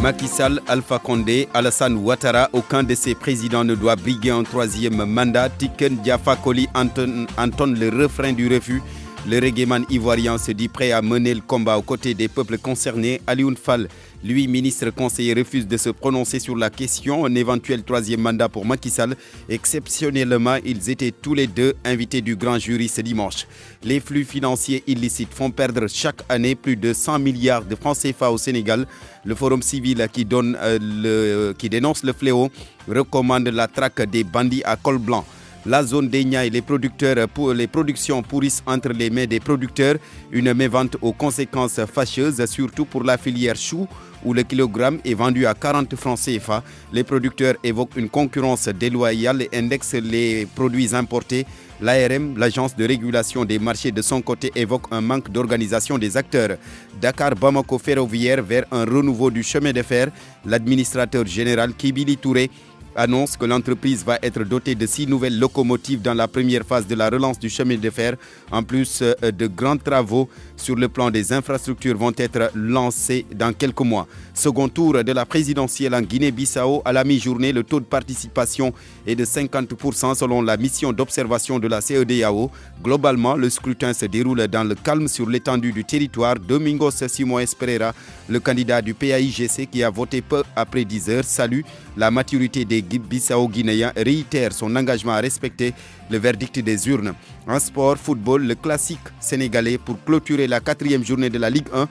Macky Sall, Alpha Condé, Alassane Ouattara, aucun de ces présidents ne doit briguer un troisième mandat. Tiken Diafa Koli entonne le refrain du refus. Le réggaeman ivoirien se dit prêt à mener le combat aux côtés des peuples concernés. Alioune Fall, lui, ministre conseiller, refuse de se prononcer sur la question. Un éventuel troisième mandat pour Macky Sall. Exceptionnellement, ils étaient tous les deux invités du grand jury ce dimanche. Les flux financiers illicites font perdre chaque année plus de 100 milliards de francs CFA au Sénégal. Le Forum civil qui dénonce le fléau recommande la traque des bandits à col blanc. La zone des Niayes, les productions pourrissent entre les mains des producteurs. Une mévente aux conséquences fâcheuses, surtout pour la filière chou, où le kilogramme est vendu à 40 francs CFA. Les producteurs évoquent une concurrence déloyale et indexent les produits importés. L'ARM, l'agence de régulation des marchés, de son côté, évoque un manque d'organisation des acteurs. Dakar-Bamako ferroviaire vers un renouveau du chemin de fer. L'administrateur général Kibili Touré annonce que l'entreprise va être dotée de 6 nouvelles locomotives dans la première phase de la relance du chemin de fer. En plus, de grands travaux sur le plan des infrastructures vont être lancés dans quelques mois. Second tour de la présidentielle en Guinée-Bissau. À la mi-journée, le taux de participation est de 50% selon la mission d'observation de la CEDEAO. Globalement, le scrutin se déroule dans le calme sur l'étendue du territoire. Domingos Simões Pereira, le candidat du PAIGC qui a voté peu après 10 heures, salue la maturité des Bissau-Guinéens, réitère son engagement à respecter le verdict des urnes. En sport, football, le classique sénégalais pour clôturer la 4e journée de la Ligue 1.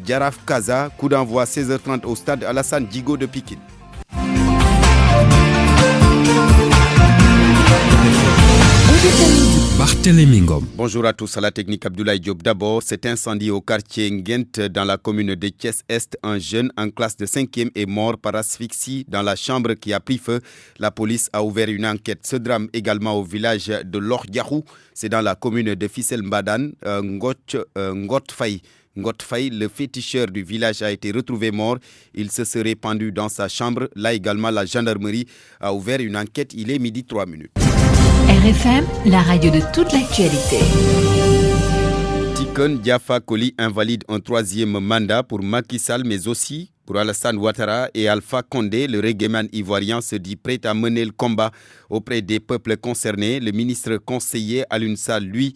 Jaraaf Casa, coup d'envoi 16h30 au stade Alassane Djigo de Pikine. Barthélémy Ngom. Bonjour à tous, à la technique Abdoulaye Diop. D'abord, cet incendie au quartier Nguent dans la commune de Thiès-Est. Un jeune en classe de 5e est mort par asphyxie dans la chambre qui a pris feu. La police a ouvert une enquête. Ce drame également au village de Lordiahou, c'est dans la commune de Fissel-Mbadan. Ngot Faye, le féticheur du village, a été retrouvé mort. Il se serait pendu dans sa chambre. Là également, la gendarmerie a ouvert une enquête. Il est 12h03. RFM, la radio de toute l'actualité. Tiken Diafa Koli invalide un troisième mandat pour Macky Sall, mais aussi pour Alassane Ouattara et Alpha Condé. Le réggaeman ivoirien se dit prêt à mener le combat auprès des peuples concernés. Le ministre conseiller Alioune Fall, lui,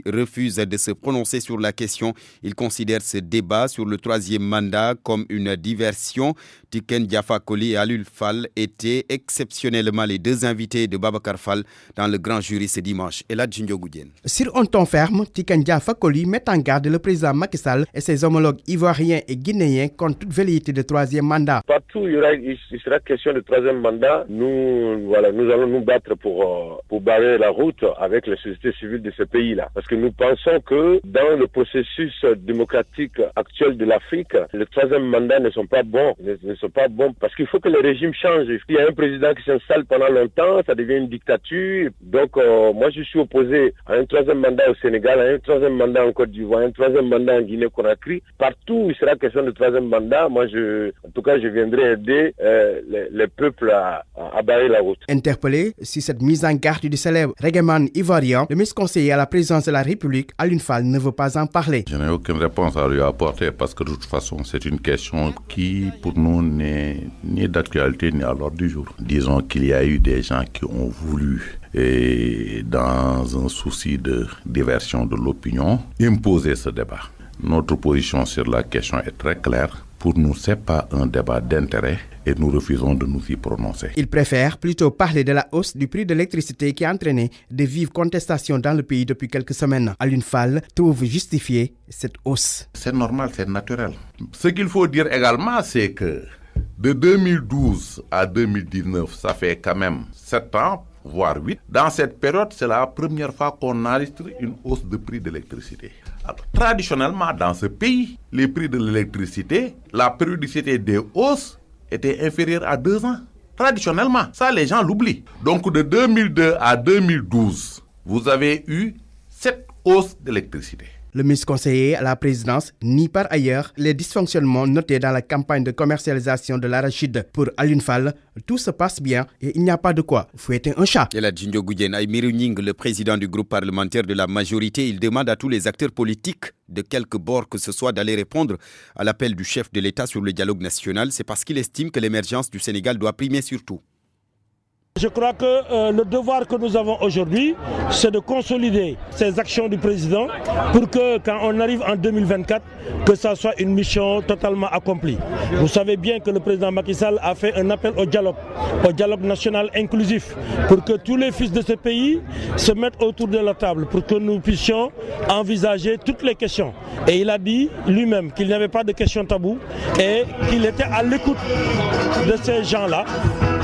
refuse de se prononcer sur la question. Il considère ce débat sur le troisième mandat comme une diversion. Tiken Diafa Koli et Alioune Fall étaient exceptionnellement les deux invités de Babacar Fall dans le grand jury ce dimanche. Et là, Djinjo Goudien. Sur un ton ferme, Tiken Diafa Koli met en garde le président Macky Sall et ses homologues ivoiriens et guinéens contre toute velléité de troisième mandat. Partout, il sera question de troisième mandat. Nous allons nous battre pour barrer la route avec la société civile de ce pays-là. Parce que nous pensons que dans le processus démocratique actuel de l'Afrique, les troisième mandats ne sont pas bons. Parce qu'il faut que le régime change. Il y a un président qui s'installe pendant longtemps, ça devient une dictature. Donc, moi, je suis opposé à un troisième mandat au Sénégal, à un troisième mandat en Côte d'Ivoire, à un troisième mandat en Guinée-Conakry. Partout où il sera question de troisième mandat, je viendrai aider les peuples à barrer la route. Interpellé sur cette mise en garde du célèbre réggaeman ivoirien, le ministre conseiller à la présidence de la République, Alioune Fall, ne veut pas en parler. Je n'ai aucune réponse à lui apporter parce que de toute façon, c'est une question qui, pour nous, n'est ni d'actualité ni à l'ordre du jour. Disons qu'il y a eu des gens qui ont voulu, et dans un souci de diversion de l'opinion, imposer ce débat. Notre position sur la question est très claire. Pour nous, ce n'est pas un débat d'intérêt et nous refusons de nous y prononcer. Il préfère plutôt parler de la hausse du prix de l'électricité qui a entraîné de vives contestations dans le pays depuis quelques semaines. Alioune Fall trouve justifiée cette hausse. C'est normal, c'est naturel. Ce qu'il faut dire également, c'est que de 2012 à 2019, ça fait quand même 7 ans, voire 8. Dans cette période, c'est la première fois qu'on enregistre une hausse de prix de l'électricité. Alors, traditionnellement, dans ce pays, les prix de l'électricité, la périodicité des hausses était inférieure à 2 ans. Traditionnellement, ça les gens l'oublient. Donc de 2002 à 2012, vous avez eu 7 hausses d'électricité. Le ministre conseiller à la présidence nie par ailleurs les dysfonctionnements notés dans la campagne de commercialisation de l'arachide. Pour Alioune Fall, tout se passe bien et il n'y a pas de quoi fouetter un chat. Et là, Djindio Goudjen Aïmirou Ning, le président du groupe parlementaire de la majorité, il demande à tous les acteurs politiques de quelque bord que ce soit d'aller répondre à l'appel du chef de l'État sur le dialogue national. C'est parce qu'il estime que l'émergence du Sénégal doit primer surtout. Je crois que le devoir que nous avons aujourd'hui, c'est de consolider ces actions du président pour que quand on arrive en 2024, que ça soit une mission totalement accomplie. Vous savez bien que le président Macky Sall a fait un appel au dialogue national inclusif, pour que tous les fils de ce pays se mettent autour de la table, pour que nous puissions envisager toutes les questions. Et il a dit lui-même qu'il n'y avait pas de questions taboues et qu'il était à l'écoute de ces gens-là,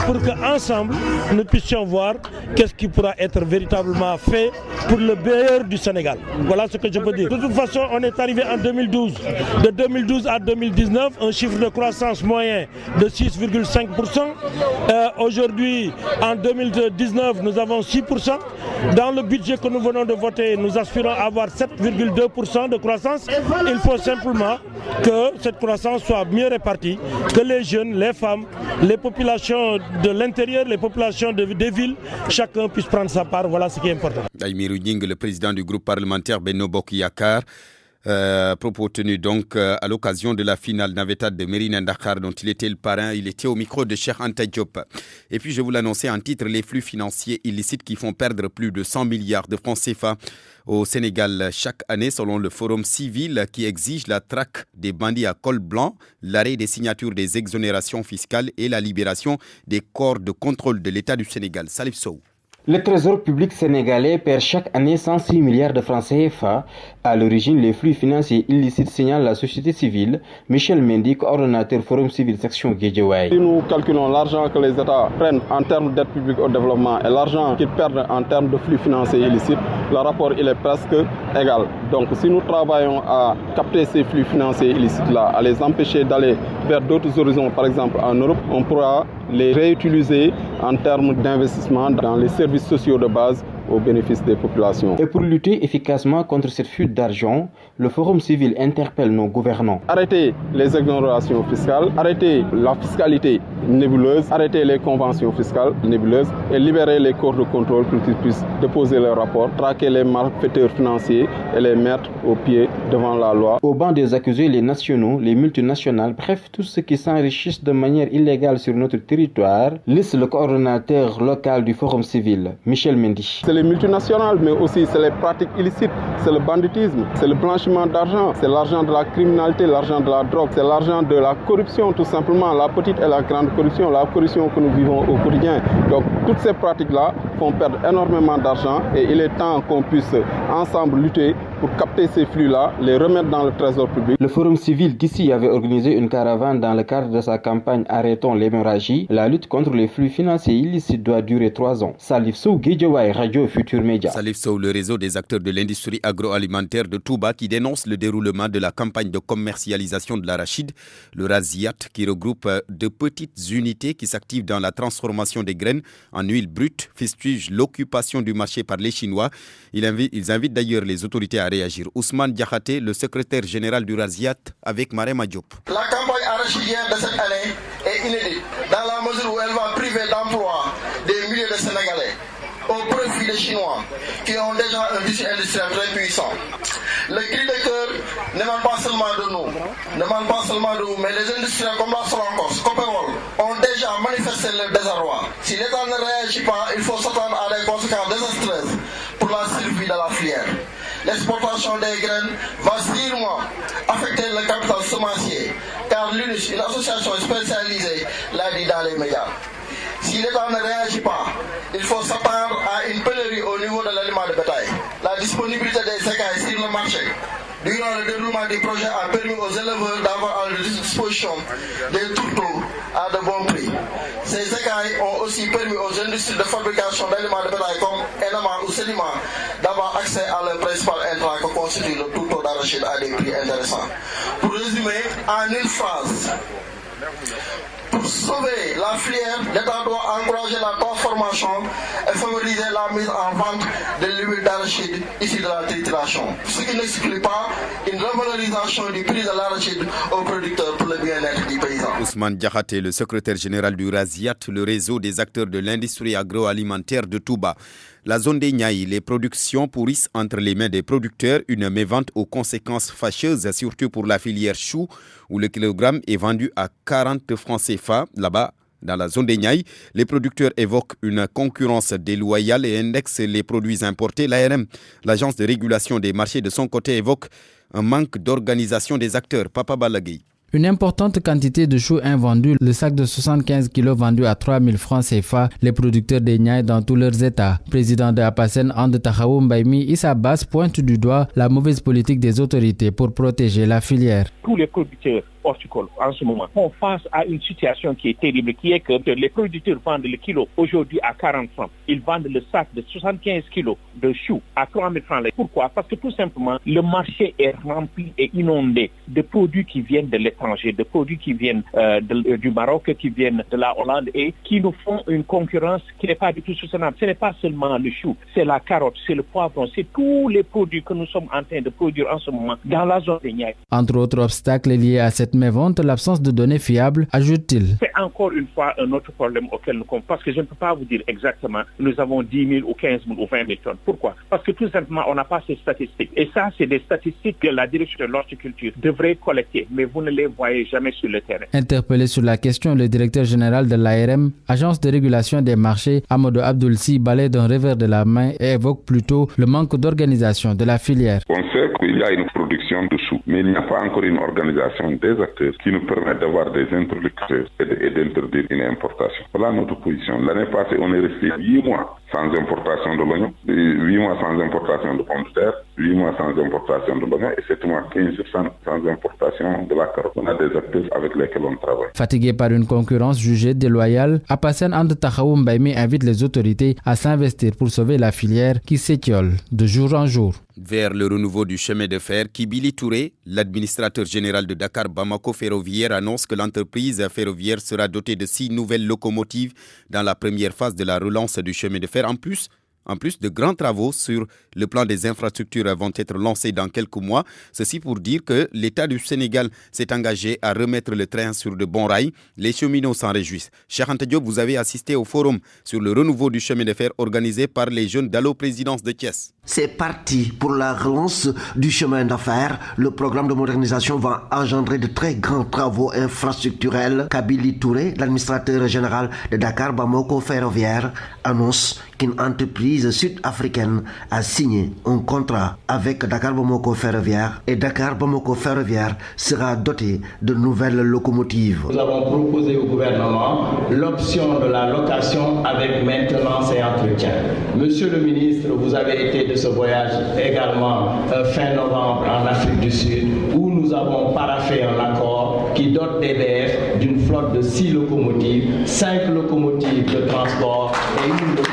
pour qu'ensemble, nous puissions voir qu'est-ce qui pourra être véritablement fait pour le meilleur du Sénégal. Voilà ce que je peux dire. De toute façon, on est arrivé en 2012. De 2012 à 2019, un chiffre de croissance moyen de 6,5%. Aujourd'hui, en 2019, nous avons 6%. Dans le budget que nous venons de voter, nous aspirons à avoir 7,2% de croissance. Il faut simplement que cette croissance soit mieux répartie, que les jeunes, les femmes, les populations de l'intérieur, les populations des villes, chacun puisse prendre sa part. Voilà ce qui est important. Aïmirou Ning, le président du groupe parlementaire Benno Bokk Yakaar, propos tenus donc à l'occasion de la finale Navetat de Mérina Dakhar dont il était le parrain. Il était au micro de Cheikh Anta Diop. Et puis je vous l'annonçais en titre, les flux financiers illicites qui font perdre plus de 100 milliards de francs CFA au Sénégal chaque année, selon le Forum civil qui exige la traque des bandits à col blanc, l'arrêt des signatures des exonérations fiscales et la libération des corps de contrôle de l'État du Sénégal. Salif Sow. Le Trésor public sénégalais perd chaque année 106 milliards de francs CFA. À l'origine, les flux financiers illicites signalent la société civile. Michel Mendy, coordonnateur Forum civil section Guédiawaye. Si nous calculons l'argent que les États prennent en termes d'aide publique au développement et l'argent qu'ils perdent en termes de flux financiers illicites, le rapport il est presque égal. Donc si nous travaillons à capter ces flux financiers illicites-là, à les empêcher d'aller vers d'autres horizons, par exemple en Europe, on pourra les réutiliser en termes d'investissement dans les services sociaux de base au bénéfice des populations. Et pour lutter efficacement contre cette fuite d'argent, le Forum civil interpelle nos gouvernants. Arrêtez les exonérations fiscales, arrêtez la fiscalité nébuleuse, arrêtez les conventions fiscales nébuleuses et libérez les corps de contrôle pour qu'ils puissent déposer leurs rapports, traquer les malfaiteurs financiers et les mettre au pied devant la loi. Au banc des accusés, les nationaux, les multinationales, bref, tous ceux qui s'enrichissent de manière illégale sur notre territoire, liste le coordonnateur local du Forum civil, Michel Mendy. Les multinationales, mais aussi c'est les pratiques illicites, c'est le banditisme, c'est le blanchiment d'argent, c'est l'argent de la criminalité, l'argent de la drogue, c'est l'argent de la corruption tout simplement, la petite et la grande corruption, la corruption que nous vivons au quotidien. Donc toutes ces pratiques-là font perdre énormément d'argent et il est temps qu'on puisse ensemble lutter pour capter ces flux-là, les remettre dans le trésor public. Le Forum civil d'ici avait organisé une caravane dans le cadre de sa campagne Arrêtons l'hémorragie. La lutte contre les flux financiers illicites doit durer 3 ans. Salif Sow, Guédiawaye, Radio Futur Média. Salif Sow, le réseau des acteurs de l'industrie agroalimentaire de Touba qui dénonce le déroulement de la campagne de commercialisation de l'arachide, le RASIAT, qui regroupe de petites unités qui s'activent dans la transformation des graines en huile brute, fustige l'occupation du marché par les Chinois. Ils invitent d'ailleurs les autorités à réagir. Ousmane Diakhaté, le secrétaire général du RASIAT, avec Marema Diop. La campagne arachidienne de cette année est inédite dans la mesure où elle va priver d'emploi des milliers de Sénégalais au profit des Chinois qui ont déjà un tissu industriel très puissant. Le cri de cœur n'émane pas seulement de nous, mais les industriels comme la Solancos, Copperol ont déjà manifesté leur désarroi. Si l'État ne réagit pas, il faut s'attendre à des conséquences désastreuses pour la survie de la filière. L'exportation des graines va sérieusement affecter le capital semencier, car l'UNIS, une association spécialisée, l'a dit dans les médias. Si l'État ne réagit pas, il faut s'attendre à une pénurie au niveau de l'aliment de bétail. La disponibilité des écailles sur le marché durant le déroulement du projet a permis aux éleveurs d'avoir à leur disposition des tourteaux à de bons prix. Ces écailles ont aussi permis aux industries de fabrication d'aliments de bétail comme Enama ou Sedima d'avoir accès à leur principal intrant que constitue le tourteau d'arachide à des prix intéressants. Pour résumer, en une phrase, Pour sauver la filière, l'État doit encourager la transformation et favoriser la mise en vente de l'huile d'arachide issue de la trituration. Ce qui n'exclut pas une revalorisation du prix de l'arachide aux producteurs pour le bien-être du paysan. Ousmane Diakhaté, le secrétaire général du RASIAT, le réseau des acteurs de l'industrie agroalimentaire de Touba. La zone des Niayes, les productions pourrissent entre les mains des producteurs, une mévente aux conséquences fâcheuses, surtout pour la filière chou, où le kilogramme est vendu à 40 francs CFA. Là-bas, dans la zone des Niayes, les producteurs évoquent une concurrence déloyale et indexent les produits importés. L'ARM, l'agence de régulation des marchés, de son côté, évoque un manque d'organisation des acteurs. Papa Balagui. Une importante quantité de choux invendus, le sac de 75 kg vendu à 3 000 francs CFA, les producteurs des Niayes dans tous leurs états. Président de Apasen, Ande Tahaou Mbaïmi, Issa Bass pointe du doigt la mauvaise politique des autorités pour protéger la filière. Tous les producteurs horticoles en ce moment font face à une situation qui est terrible, qui est que les producteurs vendent le kilo aujourd'hui à 40 francs. Ils vendent le sac de 75 kilos de choux à 3 000 francs. Pourquoi? Parce que tout simplement, le marché est rempli et inondé de produits qui viennent de l'étranger, de produits qui viennent du Maroc, qui viennent de la Hollande et qui nous font une concurrence qui n'est pas du tout soutenable. Ce n'est pas seulement le chou, c'est la carotte, c'est le poivron, c'est tous les produits que nous sommes en train de produire en ce moment dans la zone des Niayes. Entre autres obstacles liés à cette mévente, l'absence de données fiables, ajoute-t-il. C'est encore une fois un autre problème auquel nous comptons, parce que je ne peux pas vous dire exactement nous avons 10 000 ou 15 000 ou 20 000 tonnes. Pourquoi? Parce que tout simplement on n'a pas ces statistiques. Et ça, c'est des statistiques que la direction de l'horticulture devrait collecter, mais vous ne les voyez jamais sur le terrain. Interpellé sur la question, le directeur général de l'ARM, agence de régulation des marchés, Amadou Abdoulsi, balaye d'un revers de la main et évoque plutôt le manque d'organisation de la filière. On sait qu'il y a une production de choux, mais il n'y a pas encore une organisation des acteurs qui nous permet d'avoir des interlocuteurs et d'interdire une importation. Voilà notre position. L'année passée, on est resté 8 mois sans importation de l'oignon, 8 mois sans importation de pommes de terre, 8 mois sans importation de l'oignon et 7 mois 15 sans importation de la carotte. On a des acteurs avec lesquels on travaille. Fatigué par une concurrence jugée déloyale, Apasen Ande Tahaou Mbaïmi invite les autorités à s'investir pour sauver la filière qui s'étiole de jour en jour. Vers le renouveau du chemin de fer, Kibili Touré, l'administrateur général de Dakar Bamako Ferroviaire, annonce que l'entreprise ferroviaire sera dotée de 6 nouvelles locomotives dans la première phase de la relance du chemin de fer. En plus, de grands travaux sur le plan des infrastructures vont être lancés dans quelques mois. Ceci pour dire que l'État du Sénégal s'est engagé à remettre le train sur de bons rails. Les cheminots s'en réjouissent. Cheikh Anta Diop, vous avez assisté au forum sur le renouveau du chemin de fer organisé par les jeunes d'Allo Présidence de Thiès. C'est parti pour la relance du chemin d'affaires. Le programme de modernisation va engendrer de très grands travaux infrastructurels. Kabili Touré, l'administrateur général de Dakar Bamako Ferroviaire, annonce qu'une entreprise sud-africaine a signé un contrat avec Dakar Bamako Ferroviaire et Dakar Bamako Ferroviaire sera doté de nouvelles locomotives. Nous avons proposé au gouvernement l'option de la location avec maintenance et entretien. Monsieur le ministre, vous avez été de ce voyage également fin novembre en Afrique du Sud où nous avons paraphé un accord qui dote DBF d'une flotte de 6 locomotives, 5 locomotives de transport et 1 locomotive.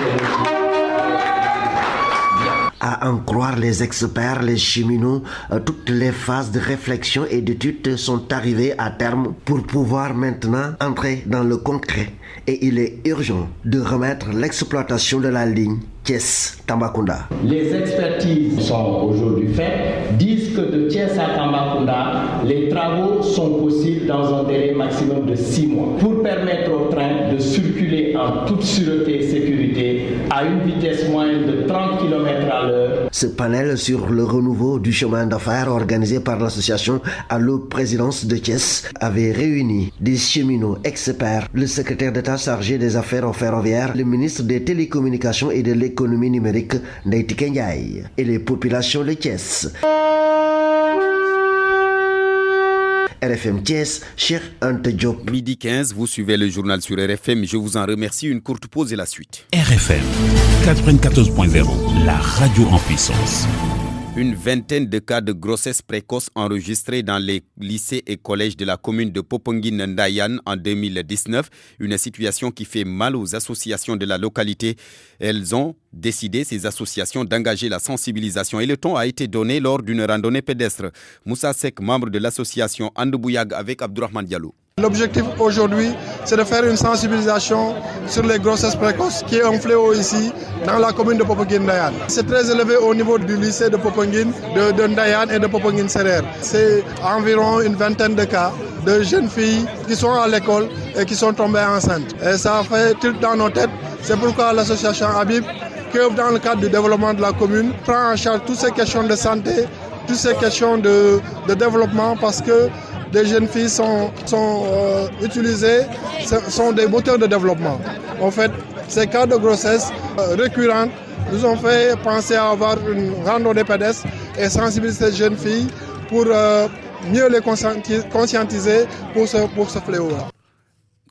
À en croire les experts, les cheminots, toutes les phases de réflexion et d'études sont arrivées à terme pour pouvoir maintenant entrer dans le concret. Et il est urgent de remettre l'exploitation de la ligne Thiès-Tambacounda. Les expertises sont aujourd'hui faites, disent que de Thiès à Tambacounda, les travaux sont possibles dans un délai maximum de 6 mois pour permettre au train de circuler en toute sûreté et sécurité à une vitesse moyenne de 30 km à l'heure. Ce panel sur le renouveau du chemin d'affaires organisé par l'association Allo Présidence de Thiès avait réuni des cheminots experts, le secrétaire d'État chargé des affaires ferroviaires, le ministre des Télécommunications et de l'économie numérique Ndeye Ndiaye et les populations de Thiès. RFM Thiès, Cheikh Anta Diop. Midi 15, vous suivez le journal sur RFM. Je vous en remercie. Une courte pause et la suite. RFM 94.0, la radio en puissance. Une vingtaine de cas de grossesse précoce enregistrés dans les lycées et collèges de la commune de Popenguine-Ndayan en 2019. Une situation qui fait mal aux associations de la localité. Elles ont décidé, ces associations, d'engager la sensibilisation. Et le ton a été donné lors d'une randonnée pédestre. Moussa Sek, membre de l'association Andebouyag avec Abdourahmane Diallo. L'objectif aujourd'hui, c'est de faire une sensibilisation sur les grossesses précoces, qui est un fléau ici, dans la commune de Popenguine-Ndayane. C'est très élevé au niveau du lycée de Popenguine, de Ndayane et de Popenguine-Serer. C'est environ une vingtaine de cas de jeunes filles qui sont à l'école et qui sont tombées enceintes. Et ça fait tilt dans nos têtes. C'est pourquoi l'association Habib, qui œuvre dans le cadre du développement de la commune, prend en charge toutes ces questions de santé, toutes ces questions de développement, parce que les jeunes filles sont utilisées, sont des moteurs de développement. En fait, ces cas de grossesse récurrentes nous ont fait penser à avoir une randonnée pédestre et sensibiliser ces jeunes filles pour mieux les conscientiser pour ce fléau-là.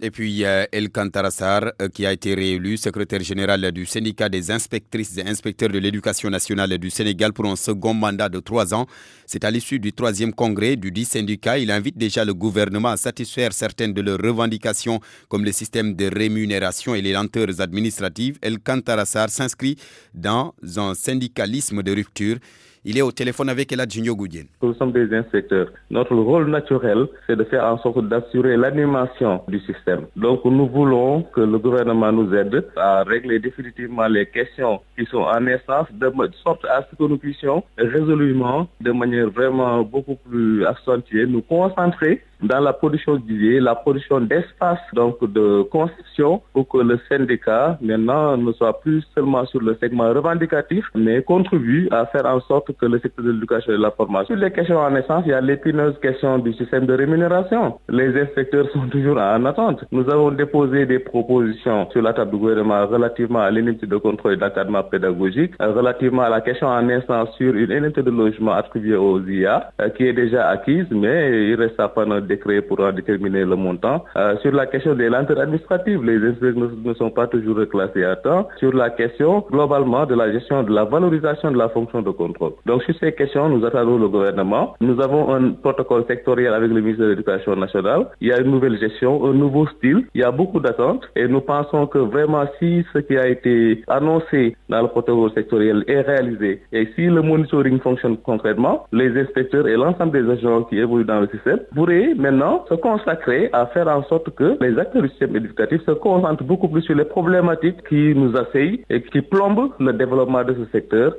Et puis El Kantarassar, qui a été réélu secrétaire général du syndicat des inspectrices et inspecteurs de l'éducation nationale du Sénégal pour un second mandat de 3 ans. C'est à l'issue du 3e congrès du 10 syndicat. Il invite déjà le gouvernement à satisfaire certaines de leurs revendications, comme le système de rémunération et les lenteurs administratives. El Kantarassar s'inscrit dans un syndicalisme de rupture. Il est au téléphone avec Elad Junior Goudien. Nous sommes des inspecteurs. Notre rôle naturel, c'est de faire en sorte d'assurer l'animation du système. Donc nous voulons que le gouvernement nous aide à régler définitivement les questions qui sont en naissance, de sorte à ce que nous puissions résolument, de manière vraiment beaucoup plus accentuée, nous concentrer dans la production d'idées, la production d'espace, donc de constitution, pour que le syndicat, maintenant, ne soit plus seulement sur le segment revendicatif, mais contribue à faire en sorte que le secteur de l'éducation et de la formation. Sur les questions en essence, il y a l'épineuse question du système de rémunération. Les inspecteurs sont toujours en attente. Nous avons déposé des propositions sur la table du gouvernement relativement à l'unité de contrôle et d'encadrement pédagogique, relativement à la question en essence sur une unité de logement attribuée aux IA, qui est déjà acquise, mais il reste à prendre un décret pour en déterminer le montant. Sur la question des lenteurs administratives, les inspecteurs ne sont pas toujours reclassés à temps. Sur la question, globalement, de la gestion de la valorisation de la fonction de contrôle. Donc, sur ces questions, nous attendons le gouvernement. Nous avons un protocole sectoriel avec le ministre de l'Éducation nationale. Il y a une nouvelle gestion, un nouveau style. Il y a beaucoup d'attentes et nous pensons que vraiment, si ce qui a été annoncé dans le protocole sectoriel est réalisé et si le monitoring fonctionne concrètement, les inspecteurs et l'ensemble des agents qui évoluent dans le système pourraient maintenant se consacrer à faire en sorte que les acteurs du système éducatif se concentrent beaucoup plus sur les problématiques qui nous assaillent et qui plombent le développement de ce secteur.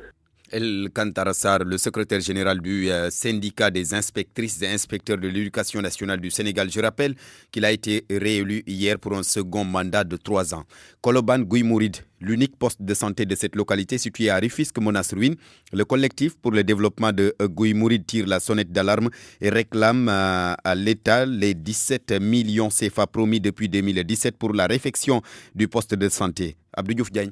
El Kantarassar, le secrétaire général du syndicat des inspectrices et inspecteurs de l'éducation nationale du Sénégal. Je rappelle qu'il a été réélu hier pour un second mandat de 3 ans. Koloban Guimourid, l'unique poste de santé de cette localité située à Rufisque Monasruine. Le collectif pour le développement de Guimourid tire la sonnette d'alarme et réclame à l'État les 17 millions CFA promis depuis 2017 pour la réfection du poste de santé. Abdou Diouf Diagne.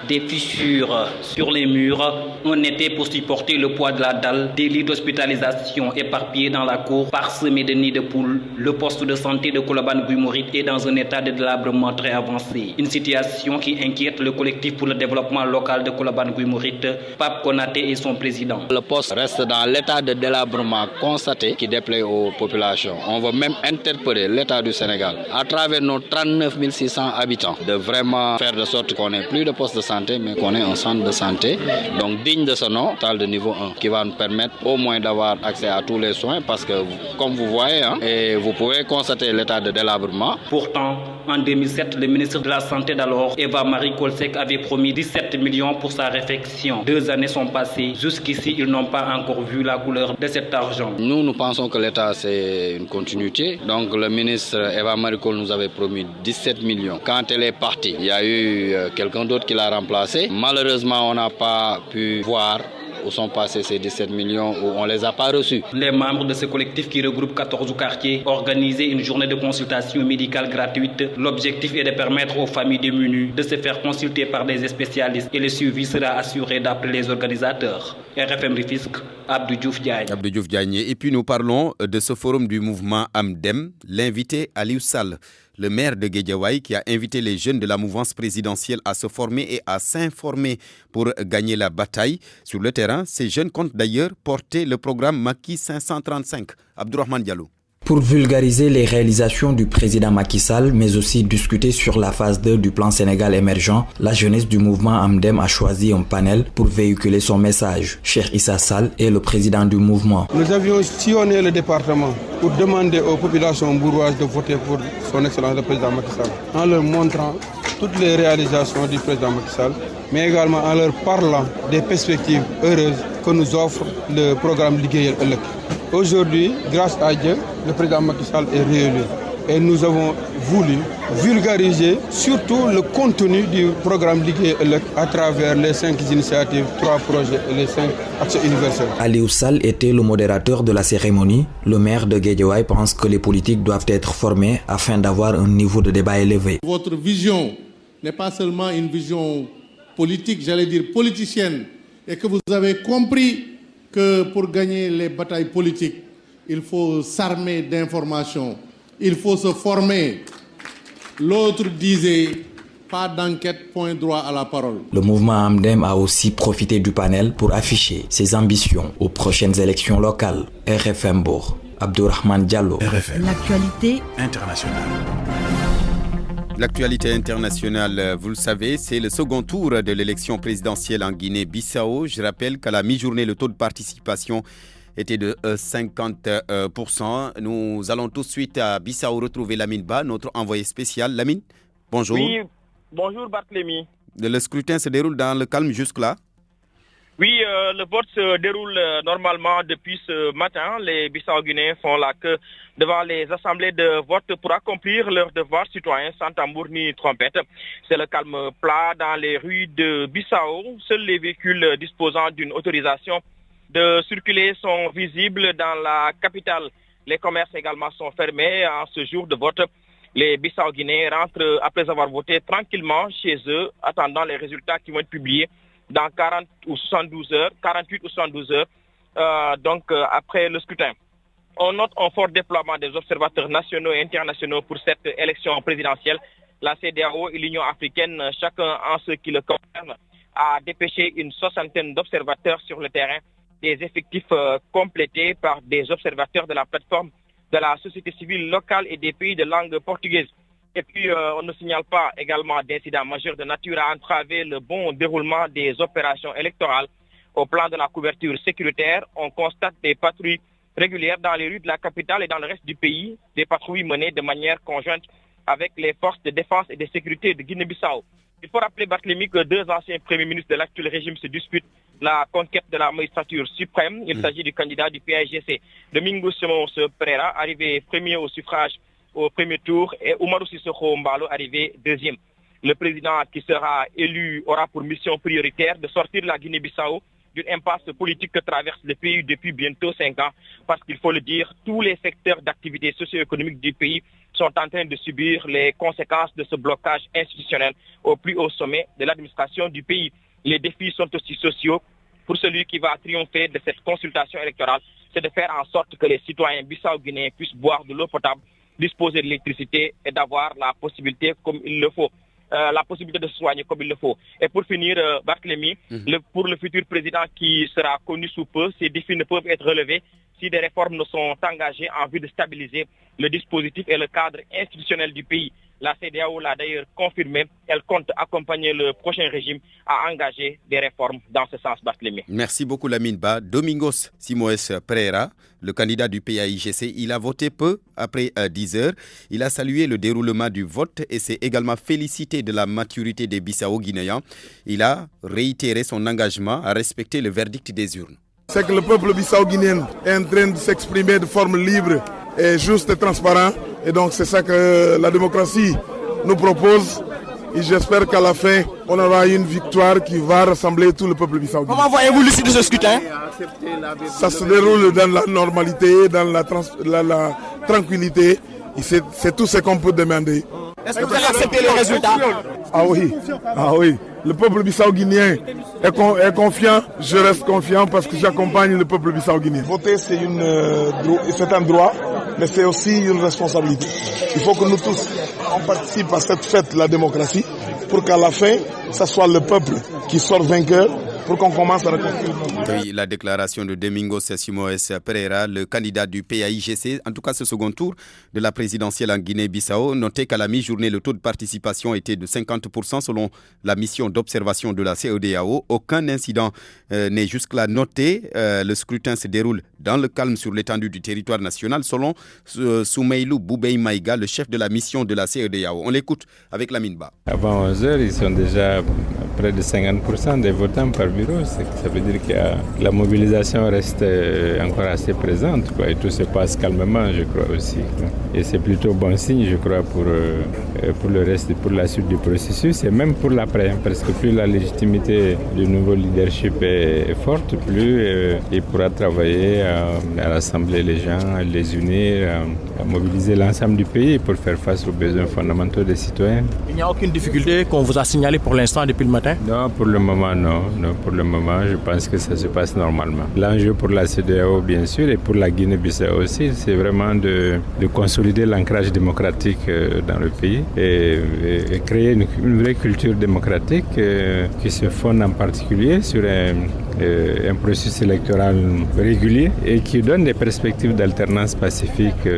Des fissures sur les murs, un été pour supporter le poids de la dalle, des lits d'hospitalisation éparpillés dans la cour, parsemés de nids de poules. Le poste de santé de Koloban Guimourid est dans un état de délabrement très avancé. Une situation qui inquiète le collectif pour le développement local de Koloban Guimourid, Pape Konaté et son président. Le poste reste dans l'état de délabrement constaté qui déplaît aux populations. On veut même interpeller l'État du Sénégal, à travers nos 39 600 habitants, de vraiment faire de sorte qu'on n'ait plus de poste de santé, mais qu'on ait un centre de santé, donc digne de ce nom, tal de niveau 1, qui va nous permettre au moins d'avoir accès à tous les soins, parce que, comme vous voyez, et vous pouvez constater l'état de délabrement. Pourtant, en 2007, le ministre de la Santé d'alors, Eva-Marie Kolsek, avait promis 17 millions pour sa réfection. 2 années sont passées. Jusqu'ici, ils n'ont pas encore vu la couleur de cet argent. Nous pensons que l'État, c'est une continuité. Donc, le ministre Eva-Marie Kolsek nous avait promis 17 millions. Quand elle est partie, il y a eu quelqu'un d'autre qui l'a remplacé. Malheureusement, on n'a pas pu voir où sont passés ces 17 millions, où on ne les a pas reçus. Les membres de ce collectif qui regroupe 14 quartiers organisaient une journée de consultation médicale gratuite. L'objectif est de permettre aux familles démunies de se faire consulter par des spécialistes et le suivi sera assuré d'après les organisateurs. RFM Rufisque, Abdou Diouf Diagne. Abdou Diouf Diagne. Et puis nous parlons de ce forum du mouvement Amdem, l'invité Aliou Sall, le maire de Guédiawaye, qui a invité les jeunes de la mouvance présidentielle à se former et à s'informer pour gagner la bataille. Sur le terrain, ces jeunes comptent d'ailleurs porter le programme Macky 535. Abdourahmane Diallo. Pour vulgariser les réalisations du président Macky Sall, mais aussi discuter sur la phase 2 du plan Sénégal émergent, la jeunesse du mouvement Amdem a choisi un panel pour véhiculer son message. Cheikh Issa Sall est le président du mouvement. Nous avions sillonné le département pour demander aux populations bourgeoises de voter pour son excellence le président Macky Sall, en leur montrant toutes les réalisations du président Macky Sall, mais également en leur parlant des perspectives heureuses que nous offre le programme Ligueyel Elek. Aujourd'hui, grâce à Dieu, le président Macky Sall est réélu. Et nous avons voulu vulgariser surtout le contenu du programme Ligueyel Elek à travers les 5 initiatives, 3 projets et les 5 actions universelles. Aliou Sall était le modérateur de la cérémonie. Le maire de Guédiawaye pense que les politiques doivent être formés afin d'avoir un niveau de débat élevé. Votre vision n'est pas seulement une vision politique, j'allais dire politicienne, et que vous avez compris que pour gagner les batailles politiques, il faut s'armer d'informations, il faut se former. L'autre disait, pas d'enquête, point droit à la parole. Le mouvement Amdem a aussi profité du panel pour afficher ses ambitions aux prochaines élections locales. RFM Bourg, Abdourahmane Diallo. RFM. L'actualité internationale. L'actualité internationale, vous le savez, c'est le second tour de l'élection présidentielle en Guinée-Bissau. Je rappelle qu'à la mi-journée, le taux de participation était de 50%. Nous allons tout de suite à Bissau retrouver Lamine Ba, notre envoyé spécial. Lamine, bonjour. Oui, bonjour Barthélémy. Le scrutin se déroule dans le calme jusque-là? Oui, le vote se déroule normalement depuis ce matin. Les Bissau-Guinéens font la queue devant les assemblées de vote pour accomplir leurs devoirs citoyens sans tambour ni trompette. C'est le calme plat dans les rues de Bissau. Seuls les véhicules disposant d'une autorisation de circuler sont visibles dans la capitale. Les commerces également sont fermés en ce jour de vote. Les Bissau-Guinéens rentrent après avoir voté tranquillement chez eux, attendant les résultats qui vont être publiés dans 48 ou 72 heures, après le scrutin. On note un fort déploiement des observateurs nationaux et internationaux pour cette élection présidentielle. La CEDEAO et l'Union africaine, chacun en ce qui le concerne, a dépêché une 60aine d'observateurs sur le terrain, des effectifs complétés par des observateurs de la plateforme de la société civile locale et des pays de langue portugaise. Et puis, on ne signale pas également d'incidents majeurs de nature à entraver le bon déroulement des opérations électorales. Au plan de la couverture sécuritaire, on constate des patrouilles régulières dans les rues de la capitale et dans le reste du pays, des patrouilles menées de manière conjointe avec les forces de défense et de sécurité de Guinée-Bissau. Il faut rappeler, Barthélémy, que 2 anciens premiers ministres de l'actuel régime se disputent la conquête de la magistrature suprême. Il s'agit du candidat du PAIGC, Domingos Simões Pereira, arrivé premier au suffrage au premier tour, et Oumarou Sissoko Mbalo arrivé deuxième. Le président qui sera élu aura pour mission prioritaire de sortir la Guinée-Bissau d'une impasse politique que traverse le pays depuis bientôt 5 ans, parce qu'il faut le dire, tous les secteurs d'activité socio-économique du pays sont en train de subir les conséquences de ce blocage institutionnel au plus haut sommet de l'administration du pays. Les défis sont aussi sociaux. Pour celui qui va triompher de cette consultation électorale, c'est de faire en sorte que les citoyens bissau-guinéens puissent boire de l'eau potable, disposer de l'électricité et d'avoir la possibilité comme il le faut. La possibilité de se soigner comme il le faut. Et pour finir, Barthélémy, pour le futur président qui sera connu sous peu, ces défis ne peuvent être relevés si des réformes ne sont engagées en vue de stabiliser le dispositif et le cadre institutionnel du pays. La CEDEAO l'a d'ailleurs confirmé. Elle compte accompagner le prochain régime à engager des réformes dans ce sens, Barthélémy. Merci beaucoup, Lamine Ba. Domingos Simões Pereira, le candidat du PAIGC, il a voté peu après 10 heures. Il a salué le déroulement du vote et s'est également félicité de la maturité des Bissau-Guinéens. Il a réitéré son engagement à respecter le verdict des urnes. C'est que le peuple bissau-guinéen est en train de s'exprimer de forme libre et juste et transparente. Et donc c'est ça que la démocratie nous propose. Et j'espère qu'à la fin, on aura une victoire qui va rassembler tout le peuple bissau-guinéen. Comment voyez-vous l'issue de ce scrutin? Ça se déroule dans la normalité, dans la tranquillité. Et c'est tout ce qu'on peut demander. Est-ce que vous allez accepter le résultat? Ah oui. Le peuple bissau-guinéen est confiant. Je reste confiant parce que j'accompagne le peuple bissau-guinéen. Voter, c'est un droit, mais c'est aussi une responsabilité. Il faut que nous tous, on participe à cette fête, la démocratie, pour qu'à la fin, ce soit le peuple qui sort vainqueur pour qu'on commence à reconstruire. Oui, la déclaration de Domingos Simoes Pereira, le candidat du PAIGC, en tout cas ce second tour de la présidentielle en Guinée-Bissau. Notez qu'à la mi-journée, le taux de participation était de 50% selon la mission d'observation de la CEDEAO. Aucun incident n'est jusque-là noté. Le scrutin se déroule dans le calme sur l'étendue du territoire national selon Soumeilou Boubei Maïga, le chef de la mission de la CEDEAO. On l'écoute avec Lamine Ba. Avant 11h, ils sont déjà près de 50% des votants par bureau. Ça veut dire que la mobilisation reste encore assez présente, quoi, et tout se passe calmement, je crois aussi. Et c'est plutôt bon signe, je crois, pour le reste, pour la suite du processus et même pour l'après, parce que plus la légitimité du nouveau leadership est forte, plus il pourra travailler à rassembler les gens, à les unir, à mobiliser l'ensemble du pays pour faire face aux besoins fondamentaux des citoyens. Il n'y a aucune difficulté qu'on vous a signalée pour l'instant depuis le matin? Non, pour le moment, non. Pour le moment, je pense que ça se passe normalement. L'enjeu pour la CEDEAO, bien sûr, et pour la Guinée-Bissau aussi, c'est vraiment de consolider l'ancrage démocratique dans le pays et créer une vraie culture démocratique qui se fonde en particulier sur un processus électoral régulier et qui donne des perspectives d'alternance pacifique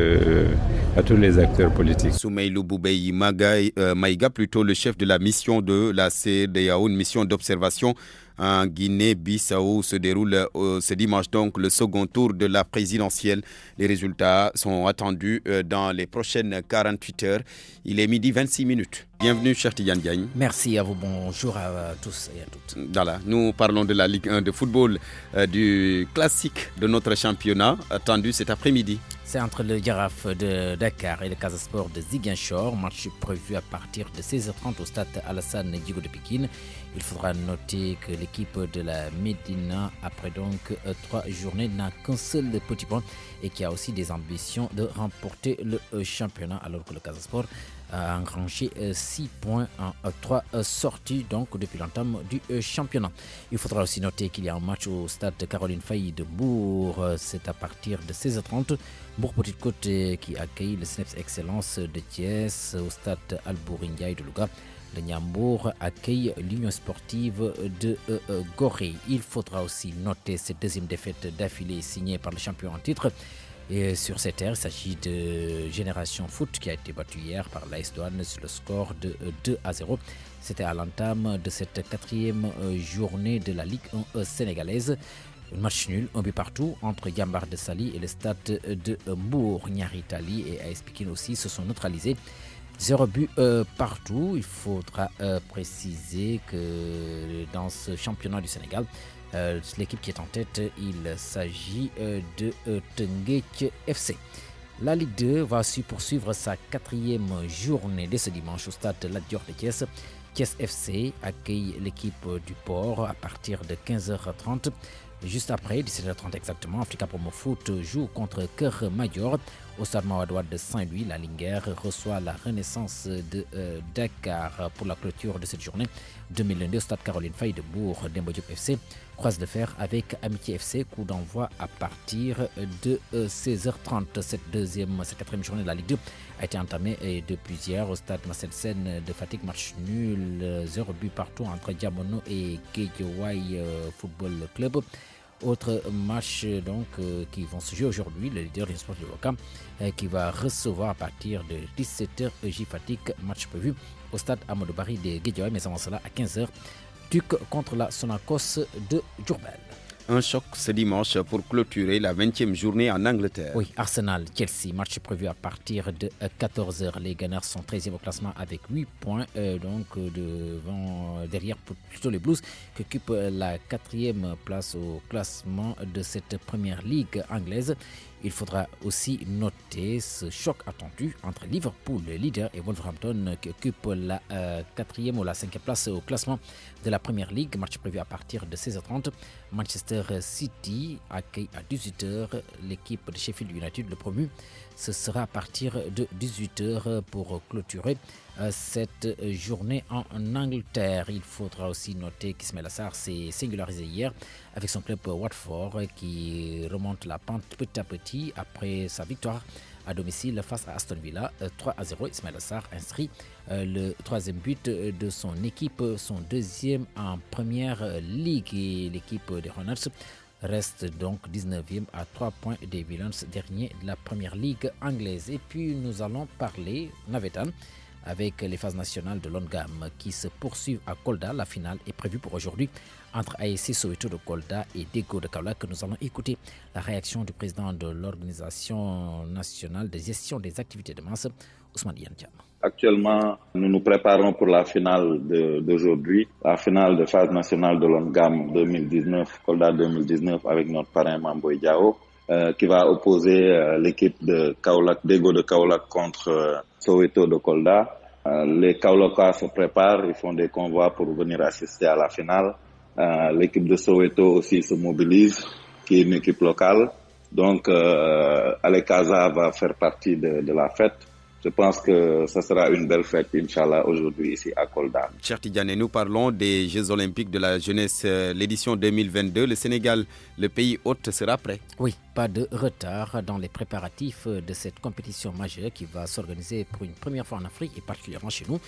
à tous les acteurs politiques. Soumeilou Boubei Maïga, plutôt le chef de la mission de la CEDEAO, une mission d'observation en Guinée-Bissau, se déroule ce dimanche donc le second tour de la présidentielle. Les résultats sont attendus dans les prochaines 48 heures. Il est midi 26 minutes. Bienvenue, cher Tidiane Diagne. Merci à vous, bonjour à tous et à toutes. Voilà, nous parlons de la Ligue 1 de football, du classique de notre championnat, attendu cet après-midi. C'est entre le Giraffe de Dakar et le Casa Sport de Ziguinchor, match prévu à partir de 16h30 au stade Alassane Djigo de Pékin. Il faudra noter que l'équipe de la Médina, après donc 3 journées, n'a qu'un seul petit point et qui a aussi des ambitions de remporter le championnat, alors que le Casa Sport a engrangé 6 points en 3 sorties donc depuis l'entame du championnat. Il faudra aussi noter qu'il y a un match au stade Caroline Faye de Bourg, c'est à partir de 16h30. Bourg-Petite-Côte qui accueille le SNEPS Excellence de Thiès au stade Albouri-Ndiaye de Louga. Le Niambour accueille l'Union sportive de Gorée. Il faudra aussi noter cette deuxième défaite d'affilée signée par le champion en titre. Et sur cette terre, il s'agit de Génération Foot qui a été battu hier par l'AS Douanes sur le score de 2-0. C'était à l'entame de cette 4e journée de la Ligue 1 sénégalaise. Un match nul, un but partout entre Yambar de Sali et le stade de Mbour. Nyari Tali et AS Pikine aussi se sont neutralisés. 0 but partout. Il faudra préciser que dans ce championnat du Sénégal, l'équipe qui est en tête, il s'agit de Teungueth FC. La Ligue 2 va poursuivre sa 4e journée dès ce dimanche au stade Lat Dior de Thiès. Thiès FC accueille l'équipe du Port à partir de 15h30. Juste après, 17h30 exactement, Africa Promo Foot joue contre Cœur Major. Au stade Mawadouad de Saint-Louis, la Linguère reçoit la Renaissance de Dakar pour la clôture de cette journée 2022 au stade Caroline Faye de Bourg. Demba Diop FC croise de fer avec Amitié FC, coup d'envoi à partir de 16h30. Cette 4e journée de la Ligue 2 a été entamée depuis hier au stade Marcel Sen de Fatick. Match nul, 0 but partout entre Diamono et Guédiawaye Football Club. Autre match donc qui vont se jouer aujourd'hui, le leader du sport de Ouakam qui va recevoir à partir de 17h EJ Fatick, match prévu au stade Amadou Barry de Guédiawaye, mais avant cela à 15h, Duc contre la Sonacos de Diourbel. Un choc ce dimanche pour clôturer la 20e journée en Angleterre. Oui, Arsenal-Chelsea, match prévu à partir de 14h. Les Gunners sont 13e au classement avec 8 points, derrière plutôt les Blues qui occupent la 4e place au classement de cette première ligue anglaise. Il faudra aussi noter ce choc attendu entre Liverpool, le leader, et Wolverhampton qui occupe la 4e ou la 5e place au classement de la Première Ligue. Match prévu à partir de 16h30. Manchester City accueille à 18h l'équipe de Sheffield United, le promu. Ce sera à partir de 18h pour clôturer cette journée en Angleterre. Il faudra aussi noter qu'Ismaïla Sarr s'est singularisé hier avec son club Watford qui remonte la pente petit à petit après sa victoire à domicile face à Aston Villa. 3-0. Ismaïla Sarr inscrit le troisième but de son équipe, son deuxième en première ligue. Et l'équipe des Hornets reste donc 19e à 3 points des Villains, dernier de la première ligue anglaise. Et puis nous allons parler Navetan avec les phases nationales de Longam qui se poursuivent à Kolda. La finale est prévue pour aujourd'hui entre ASC Soweto de Kolda et Dego de Kaolack. Nous allons écouter la réaction du président de l'Organisation nationale de gestion des activités de masse, Ousmane Yantiam. Actuellement, nous nous préparons pour la finale d'aujourd'hui, la finale de phase nationale de Longam 2019, Kolda 2019, avec notre parrain Mamboy Diao, qui va opposer l'équipe de Kaolack, Dego de Kaolack contre Soweto de Kolda. Les Kaolackois se préparent, ils font des convois pour venir assister à la finale. L'équipe de Soweto aussi se mobilise, qui est une équipe locale. Donc, Alekaza va faire partie de la fête. Je pense que ce sera une belle fête, Inch'Allah, aujourd'hui ici à Kolda. Cher Tidjane, nous parlons des Jeux Olympiques de la jeunesse, l'édition 2022. Le Sénégal, le pays hôte, sera prêt? Oui, pas de retard dans les préparatifs de cette compétition majeure qui va s'organiser pour une première fois en Afrique et particulièrement chez nous.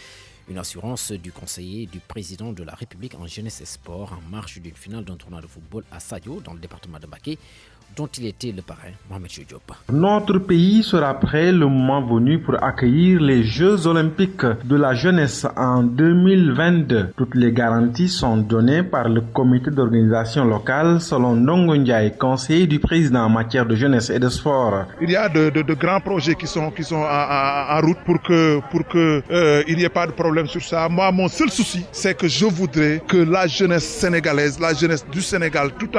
Une assurance du conseiller du président de la République en jeunesse et sport en marge d'une finale d'un tournoi de football à Sadio, dans le département de Mbacké, dont il était le parrain, Mohamed Diop. Notre pays sera prêt le moment venu pour accueillir les Jeux Olympiques de la jeunesse en 2022. Toutes les garanties sont données par le comité d'organisation locale, selon Ndongo Ndiaye, conseiller du président en matière de jeunesse et de sport. Il y a de grands projets qui sont en route pour que il n'y ait pas de problème sur ça. Moi, mon seul souci, c'est que je voudrais que la jeunesse sénégalaise, la jeunesse du Sénégal, tout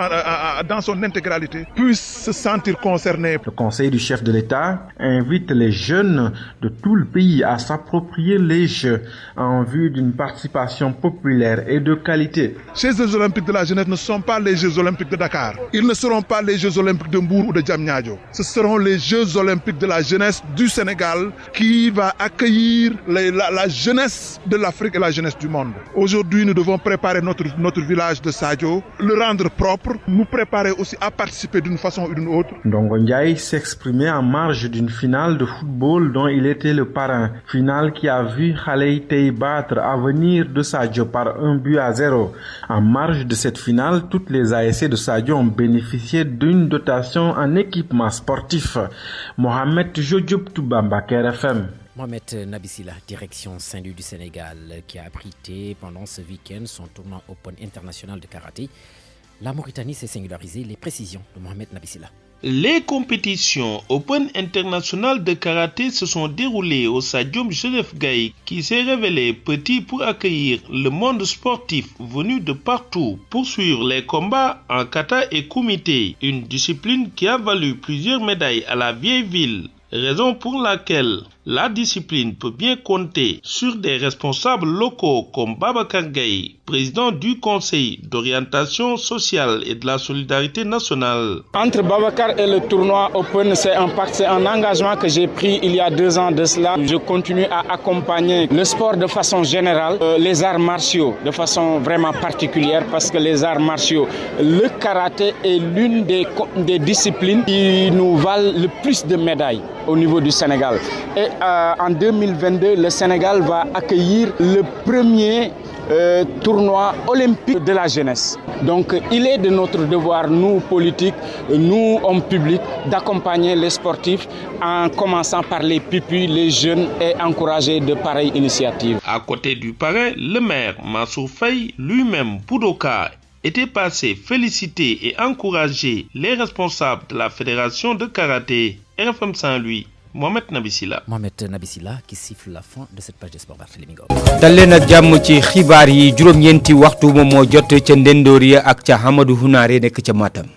dans son intégralité, puisse se sentir concernée. Le conseil du chef de l'État invite les jeunes de tout le pays à s'approprier les Jeux en vue d'une participation populaire et de qualité. Ces Jeux Olympiques de la jeunesse ne sont pas les Jeux Olympiques de Dakar. Ils ne seront pas les Jeux Olympiques de Mbour ou de Diamniadio. Ce seront les Jeux Olympiques de la jeunesse du Sénégal qui va accueillir la jeunesse de l'Afrique et la jeunesse du monde. Aujourd'hui, nous devons préparer notre village de Sadio, le rendre propre, nous préparer aussi à participer d'une façon ou d'une autre. Ndongo Ndiaye s'exprimait en marge d'une finale de football dont il était le parrain. Finale qui a vu Khalei Tey battre Avenir de Sadio par 1-0. En marge de cette finale, toutes les ASC de Sadio ont bénéficié d'une dotation en équipement sportif. Mohamed Diop Toubamba, KRFM. Mohamed Nabissila, direction Saint-Louis du Sénégal, qui a abrité pendant ce week-end son tournoi Open international de karaté. La Mauritanie s'est singularisée. Les précisions de Mohamed Nabissila. Les compétitions Open International de karaté se sont déroulées au Stadium Joseph Gaye, qui s'est révélé petit pour accueillir le monde sportif venu de partout pour suivre les combats en kata et kumité, une discipline qui a valu plusieurs médailles à la vieille ville. Raison pour laquelle la discipline peut bien compter sur des responsables locaux comme Babacar Gaye, président du Conseil d'orientation sociale et de la solidarité nationale. Entre Babacar et le tournoi Open, c'est un pacte, c'est un engagement que j'ai pris il y a 2 ans de cela. Je continue à accompagner le sport de façon générale, les arts martiaux de façon vraiment particulière, parce que les arts martiaux, le karaté est l'une des disciplines qui nous valent le plus de médailles au niveau du Sénégal. Et en 2022, le Sénégal va accueillir le premier tournoi olympique de la jeunesse. Donc il est de notre devoir, nous politiques, nous hommes publics, d'accompagner les sportifs en commençant par les pupilles, les jeunes et encourager de pareilles initiatives. À côté du parrain, le maire Mansour Faye, lui-même Boudoka, était passé féliciter et encourager les responsables de la fédération de karaté RFM Saint-Louis. Mohamed Nabissila qui siffle la fin de cette page de sport. Barthélémy Ngom. dal leen ak jàmm ci xibaar yi juróom-ñeenti waxtu moom moo jot ca Ndendoor ya ak ca Hamadou Hunaare nekk ca Matam.